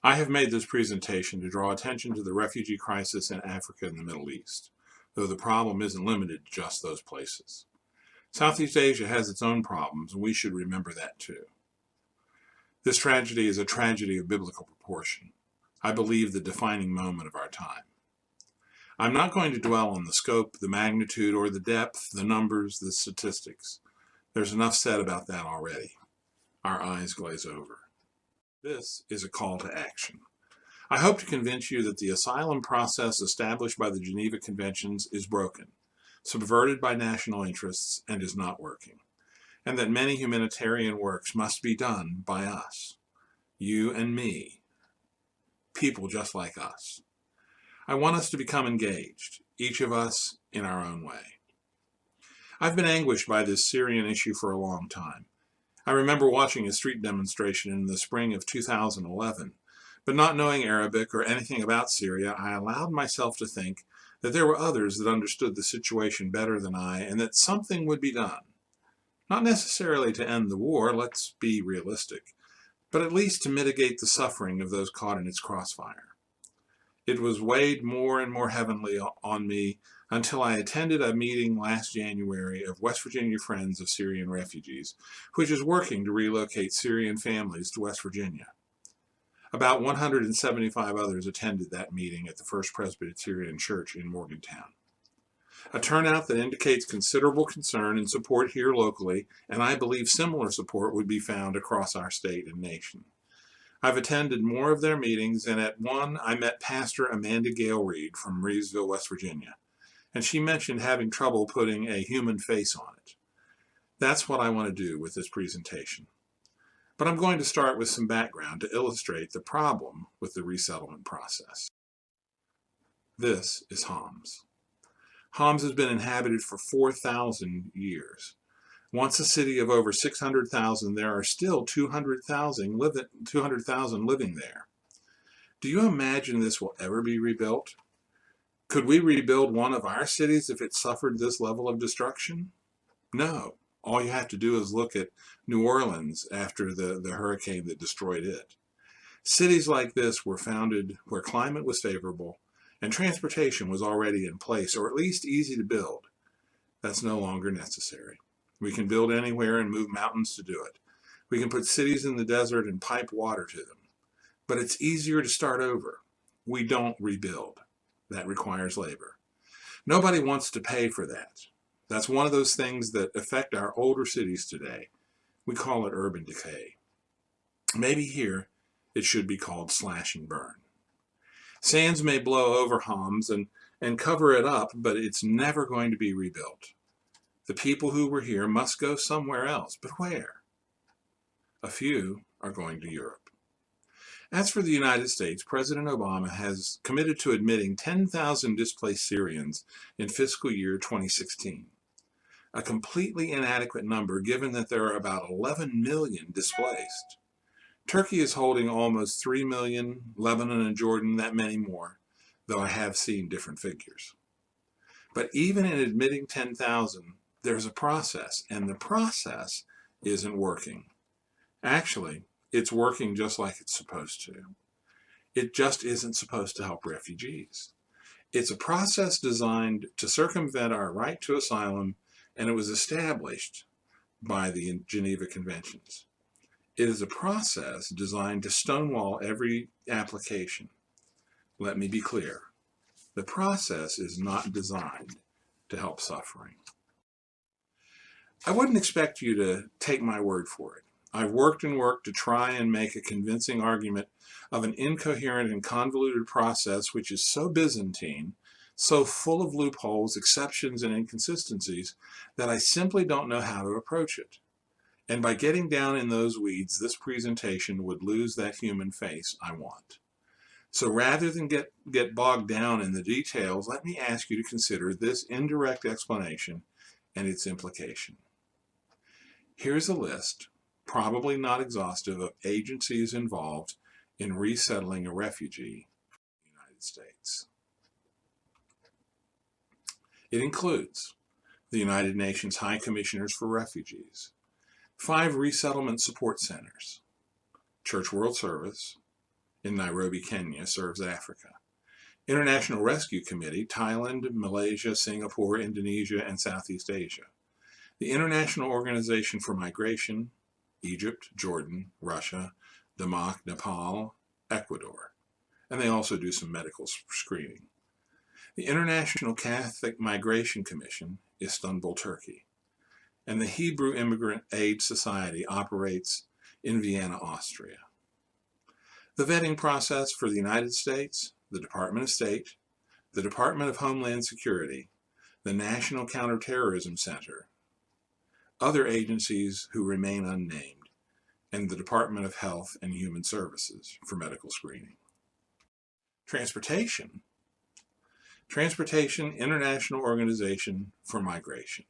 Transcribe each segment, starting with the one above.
I have made this presentation to draw attention to the refugee crisis in Africa and the Middle East, though the problem isn't limited to just those places. Southeast Asia has its own problems, and we should remember that too. This tragedy is a tragedy of biblical proportion. I believe the defining moment of our time. I'm not going to dwell on the scope, the magnitude, or the depth, the numbers, the statistics. There's enough said about that already. Our eyes glaze over. This is a call to action. I hope to convince you that the asylum process established by the Geneva Conventions is broken, subverted by national interests, and is not working, and that many humanitarian works must be done by us, you and me, people just like us. I want us to become engaged, each of us in our own way. I've been anguished by this Syrian issue for a long time. I remember watching a street demonstration in the spring of 2011, but not knowing Arabic or anything about Syria, I allowed myself to think that there were others that understood the situation better than I and that something would be done. Not necessarily to end the war, let's be realistic, but at least to mitigate the suffering of those caught in its crossfire. It was weighed more and more heavily on me until I attended a meeting last January of West Virginia Friends of Syrian Refugees, which is working to relocate Syrian families to West Virginia. About 175 others attended that meeting at the First Presbyterian Church in Morgantown. A turnout that indicates considerable concern and support here locally, and I believe similar support would be found across our state and nation. I've attended more of their meetings, and at one I met Pastor Amanda Gale Reed from Reevesville, West Virginia, and she mentioned having trouble putting a human face on it. That's what I want to do with this presentation. But I'm going to start with some background to illustrate the problem with the resettlement process. This is Homs. Homs has been inhabited for 4,000 years. Once a city of over 600,000, there are still 200,000 living there. Do you imagine this will ever be rebuilt? Could we rebuild one of our cities if it suffered this level of destruction? No. All you have to do is look at New Orleans after the hurricane that destroyed it. Cities like this were founded where climate was favorable and transportation was already in place, or at least easy to build. That's no longer necessary. We can build anywhere and move mountains to do it. We can put cities in the desert and pipe water to them. But it's easier to start over. We don't rebuild. That requires labor. Nobody wants to pay for that. That's one of those things that affect our older cities today. We call it urban decay. Maybe here it should be called slash and burn. Sands may blow over Homs and cover it up, but it's never going to be rebuilt. The people who were here must go somewhere else, but where? A few are going to Europe. As for the United States, President Obama has committed to admitting 10,000 displaced Syrians in fiscal year 2016. A completely inadequate number given that there are about 11 million displaced. Turkey is holding almost 3 million, Lebanon and Jordan that many more, though I have seen different figures. But even in admitting 10,000, there's a process, and the process isn't working. Actually, it's working just like it's supposed to. It just isn't supposed to help refugees. It's a process designed to circumvent our right to asylum, and it was established by the Geneva Conventions. It is a process designed to stonewall every application. Let me be clear. The process is not designed to help suffering. I wouldn't expect you to take my word for it. I've worked and worked to try and make a convincing argument of an incoherent and convoluted process which is so Byzantine, so full of loopholes, exceptions, and inconsistencies that I simply don't know how to approach it. And by getting down in those weeds, this presentation would lose that human face I want. So rather than get bogged down in the details, let me ask you to consider this indirect explanation and its implication. Here's a list, probably not exhaustive, of agencies involved in resettling a refugee in the United States. It includes the United Nations High Commissioners for Refugees, 5 resettlement support centers, Church World Service, in Nairobi, Kenya, serves Africa. International Rescue Committee, Thailand, Malaysia, Singapore, Indonesia, and Southeast Asia. The International Organization for Migration, Egypt, Jordan, Russia, Denmark, Nepal, Ecuador. And they also do some medical screening. The International Catholic Migration Commission, Istanbul, Turkey. And the Hebrew Immigrant Aid Society operates in Vienna, Austria. The vetting process for the United States, the Department of State, the Department of Homeland Security, the National Counterterrorism Center, other agencies who remain unnamed, and the Department of Health and Human Services for medical screening. Transportation, International Organization for Migration.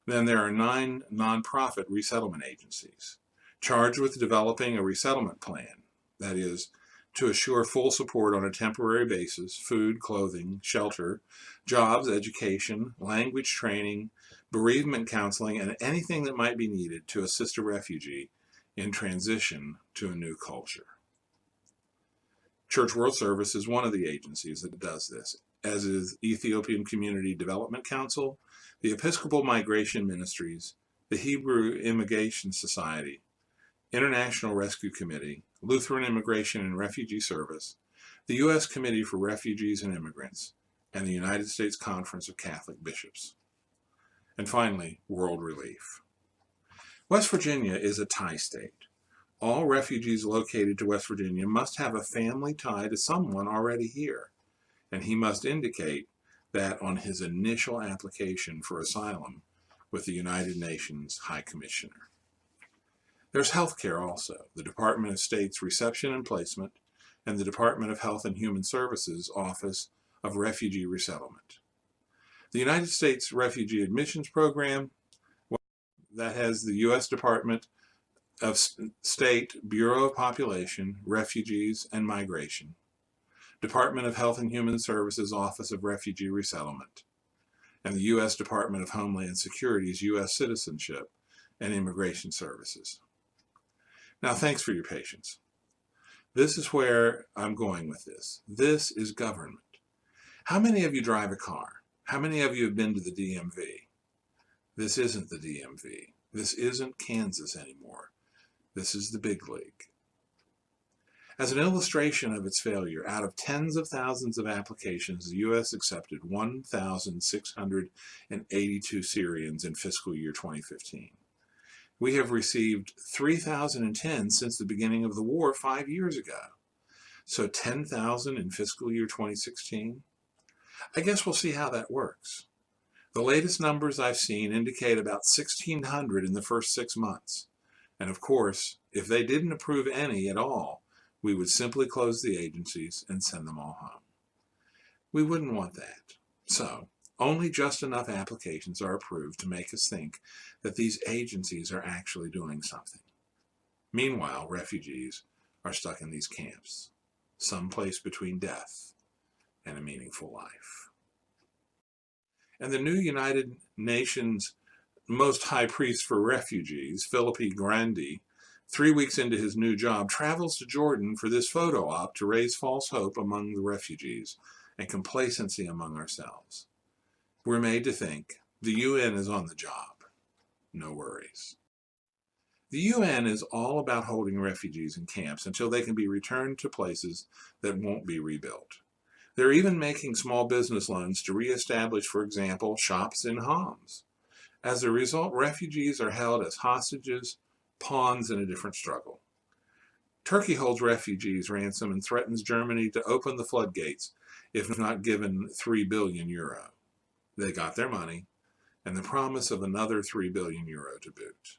Then there are 9 nonprofit resettlement agencies charged with developing a resettlement plan, that is, to assure full support on a temporary basis, food, clothing, shelter, jobs, education, language training, bereavement counseling, and anything that might be needed to assist a refugee in transition to a new culture. Church World Service is one of the agencies that does this, as is Ethiopian Community Development Council, the Episcopal Migration Ministries, the Hebrew Immigration Society, International Rescue Committee, Lutheran Immigration and Refugee Service, the U.S. Committee for Refugees and Immigrants, and the United States Conference of Catholic Bishops. And finally, World Relief. West Virginia is a tie state. All refugees located to West Virginia must have a family tie to someone already here, and he must indicate that on his initial application for asylum with the United Nations High Commissioner. There's healthcare also, the Department of State's Reception and Placement, and the Department of Health and Human Services Office of Refugee Resettlement. The United States Refugee Admissions Program, that has the U.S. Department of State Bureau of Population, Refugees, and Migration, Department of Health and Human Services Office of Refugee Resettlement, and the U.S. Department of Homeland Security's U.S. Citizenship and Immigration Services. Now, thanks for your patience. This is where I'm going with this. This is government. How many of you drive a car? How many of you have been to the DMV? This isn't the DMV. This isn't Kansas anymore. This is the big league. As an illustration of its failure, out of tens of thousands of applications, the U.S. accepted 1,682 Syrians in fiscal year 2015. We have received 3,010 since the beginning of the war 5 years ago. So 10,000 in fiscal year 2016? I guess we'll see how that works. The latest numbers I've seen indicate about 1,600 in the first 6 months. And of course, if they didn't approve any at all, we would simply close the agencies and send them all home. We wouldn't want that. So, only just enough applications are approved to make us think that these agencies are actually doing something. Meanwhile, refugees are stuck in these camps, someplace between death and a meaningful life. And the new United Nations Most High Priest for Refugees, Philippi Grandi, 3 weeks into his new job, travels to Jordan for this photo op to raise false hope among the refugees and complacency among ourselves. We're made to think the UN is on the job. No worries. The UN is all about holding refugees in camps until they can be returned to places that won't be rebuilt. They're even making small business loans to reestablish, for example, shops in Homs. As a result, refugees are held as hostages, pawns in a different struggle. Turkey holds refugees ransom and threatens Germany to open the floodgates if not given €3 billion. They got their money, and the promise of another €3 billion to boot.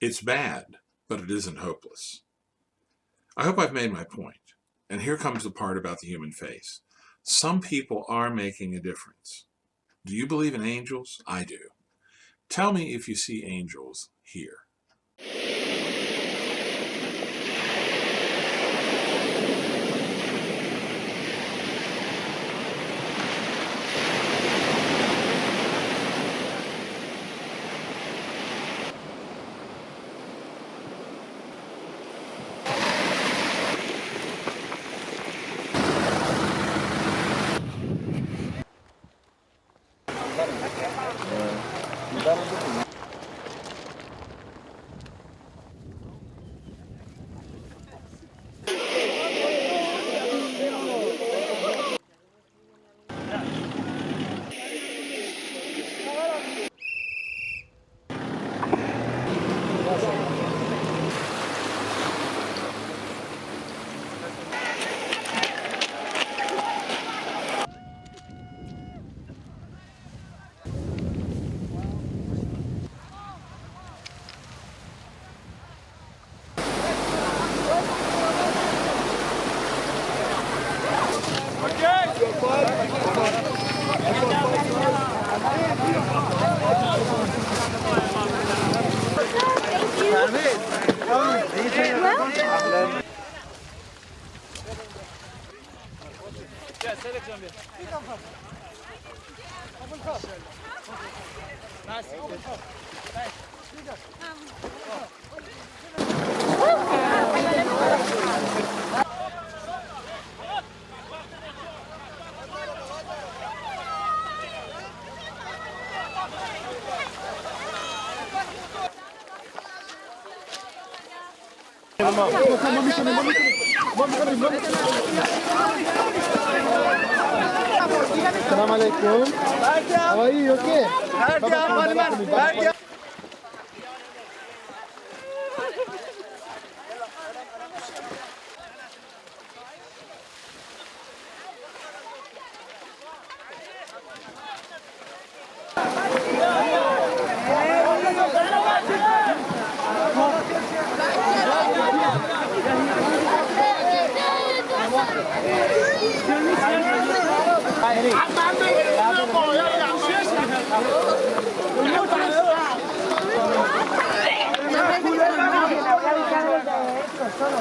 It's bad, but it isn't hopeless. I hope I've made my point, and here comes the part about the human face. Some people are making a difference. Do you believe in angels? I do. Tell me if you see angels here. Assalamu alaikum. How are you? Okay?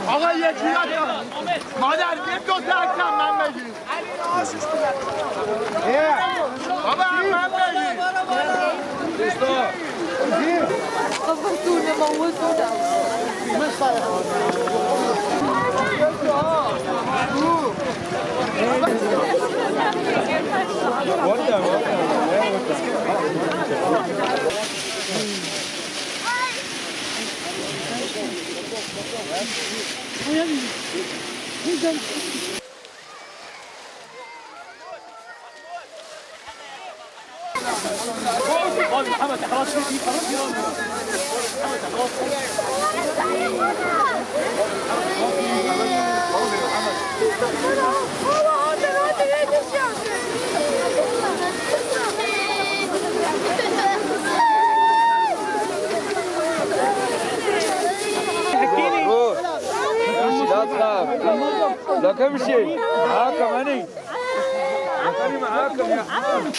آقا یکی داد مادر یه دو تا کم من بگیر بابا من بگیر Baba turne mama soda. لا تمشي معاكم أنا معاكم يا حمام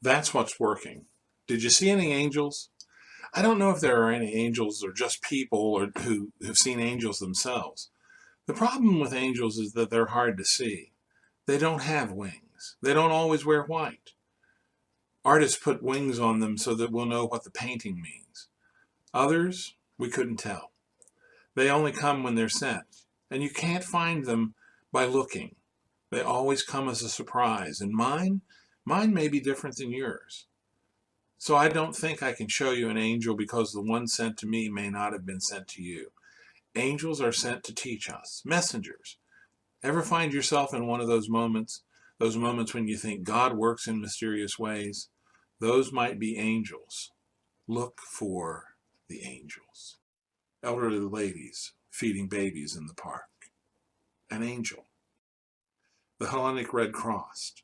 That's what's working. Did you see any angels? I don't know if there are any angels or just people or who have seen angels themselves. The problem with angels is that they're hard to see. They don't have wings. They don't always wear white. Artists put wings on them so that we'll know what the painting means. Others, we couldn't tell. They only come when they're sent, and you can't find them by looking. They always come as a surprise, and mine may be different than yours. So I don't think I can show you an angel because the one sent to me may not have been sent to you. Angels are sent to teach us, messengers. Ever find yourself in one of those moments when you think God works in mysterious ways? Those might be angels. Look for the angels. Elderly ladies feeding babies in the park. An angel. The Hellenic Red Cross.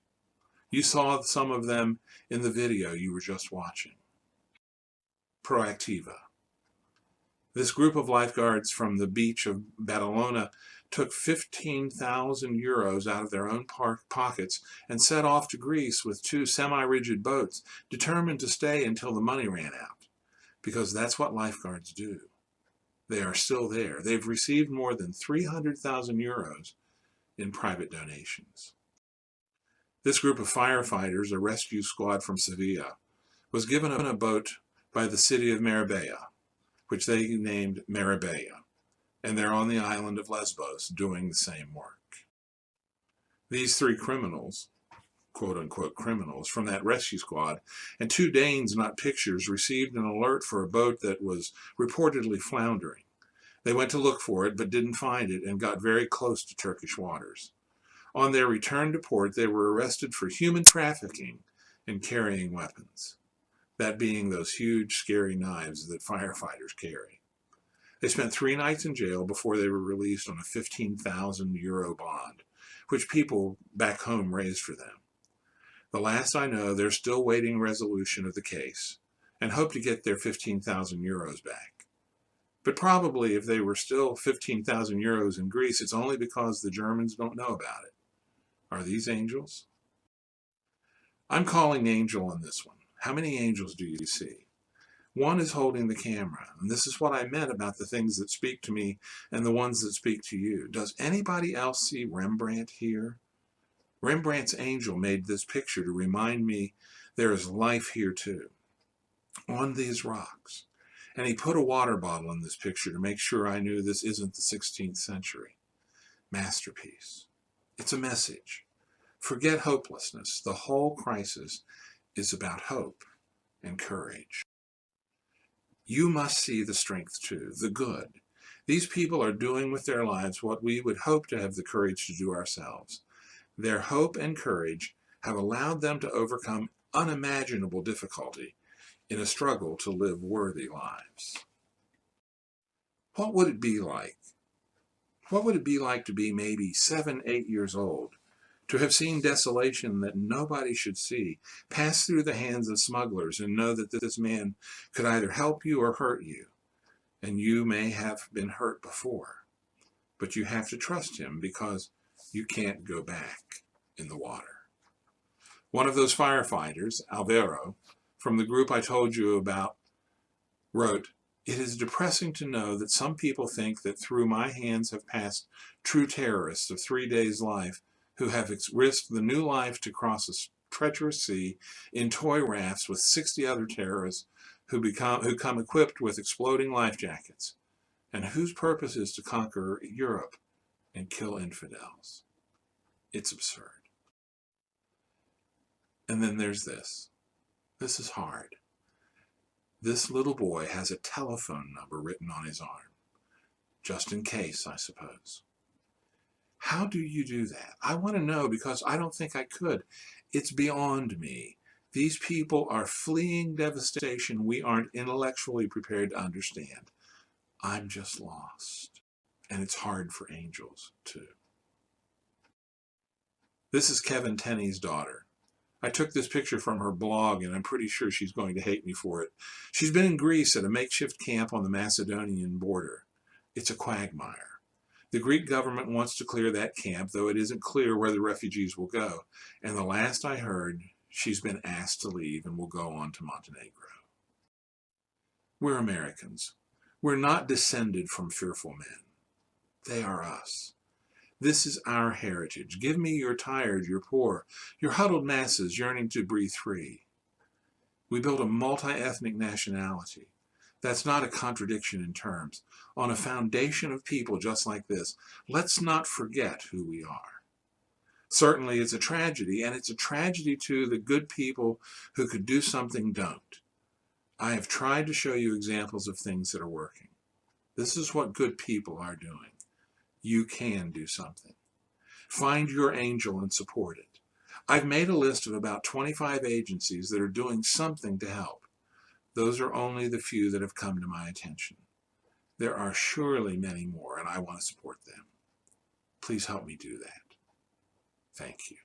You saw some of them in the video you were just watching. Proactiva. This group of lifeguards from the beach of Badalona took 15,000 euros out of their own pockets and set off to Greece with 2 semi-rigid boats, determined to stay until the money ran out, because that's what lifeguards do. They are still there. They've received more than 300,000 euros in private donations. This group of firefighters, a rescue squad from Sevilla, was given a boat by the city of Marbella, which they named Marbella, and they're on the island of Lesbos doing the same work. These 3 criminals, quote-unquote criminals, from that rescue squad, and 2 Danes, not pictures, received an alert for a boat that was reportedly floundering. They went to look for it, but didn't find it, and got very close to Turkish waters. On their return to port, they were arrested for human trafficking and carrying weapons, that being those huge, scary knives that firefighters carry. They spent 3 nights in jail before they were released on a 15,000 euro bond, which people back home raised for them. The last I know, they're still waiting resolution of the case and hope to get their 15,000 euros back. But probably if they were still 15,000 euros in Greece, it's only because the Germans don't know about it. Are these angels? I'm calling angel on this one. How many angels do you see? One is holding the camera, and this is what I meant about the things that speak to me and the ones that speak to you. Does anybody else see Rembrandt here? Rembrandt's angel made this picture to remind me there is life here too, on these rocks. And he put a water bottle in this picture to make sure I knew this isn't the 16th century. Masterpiece. It's a message. Forget hopelessness. The whole crisis is about hope and courage. You must see the strength too, the good. These people are doing with their lives what we would hope to have the courage to do ourselves. Their hope and courage have allowed them to overcome unimaginable difficulty in a struggle to live worthy lives. What would it be like? What would it be like to be maybe 7, 8 years old, to have seen desolation that nobody should see, pass through the hands of smugglers and know that this man could either help you or hurt you, and you may have been hurt before, but you have to trust him because you can't go back in the water. One of those firefighters, Alvaro, from the group I told you about, wrote, "It is depressing to know that some people think that through my hands have passed true terrorists of 3 days' life who have risked the new life to cross a treacherous sea in toy rafts with 60 other terrorists who come equipped with exploding life jackets, and whose purpose is to conquer Europe and kill infidels. It's absurd." And then there's this. This is hard. This little boy has a telephone number written on his arm. Just in case, I suppose. How do you do that? I want to know because I don't think I could. It's beyond me. These people are fleeing devastation we aren't intellectually prepared to understand. I'm just lost. And it's hard for angels, too. This is Kevin Tenney's daughter. I took this picture from her blog, and I'm pretty sure she's going to hate me for it. She's been in Greece at a makeshift camp on the Macedonian border. It's a quagmire. The Greek government wants to clear that camp, though it isn't clear where the refugees will go. And the last I heard, She's been asked to leave and will go on to Montenegro. We're Americans. We're not descended from fearful men. They are us. This is our heritage. Give me your tired, your poor, your huddled masses yearning to breathe free. We built a multi-ethnic nationality. That's not a contradiction in terms. On a foundation of people just like this, let's not forget who we are. Certainly it's a tragedy, and it's a tragedy to the good people who could do something don't. I have tried to show you examples of things that are working. This is what good people are doing. You can do something. Find your angel and support it. I've made a list of about 25 agencies that are doing something to help. Those are only the few that have come to my attention. There are surely many more, and I want to support them. Please help me do that. Thank you.